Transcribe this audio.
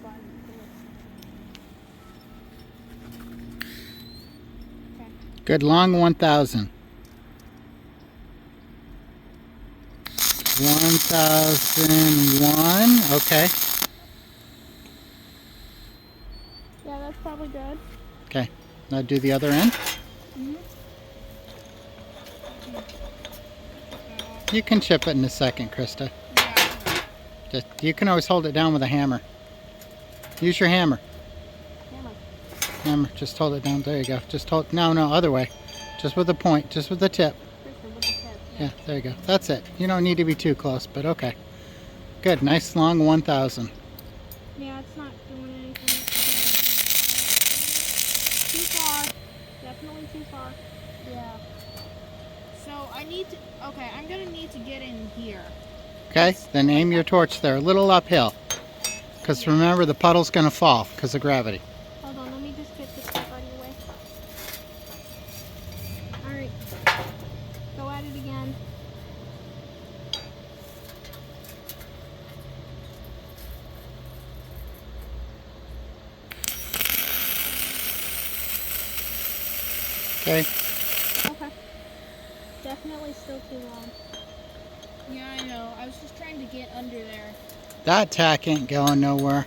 button. Okay. Good, long 1,000. 1,001. Okay. Yeah, that's probably good. Okay. Now do the other end. Mm-hmm. You can chip it in a second, Krista. You can always hold it down with a hammer. Use your hammer. Hammer. Just hold it down. There you go. Just hold. No, other way. Just with the point. Just with the tip. Yeah, there you go. That's it. You don't need to be too close, but okay. Good. Nice long 1,000. Yeah, it's not doing anything. Too far. Definitely too far. Yeah. So I need to. Okay, I'm gonna need to get in here. Okay. Then aim your torch there. A little uphill. Because remember, the puddle's going to fall because of gravity. Hold on. Let me just get this stuff out of your way. All right. Go at it again. Okay. Okay. Definitely still too long. Yeah, I know. I was just trying to get under there. That tack ain't going nowhere.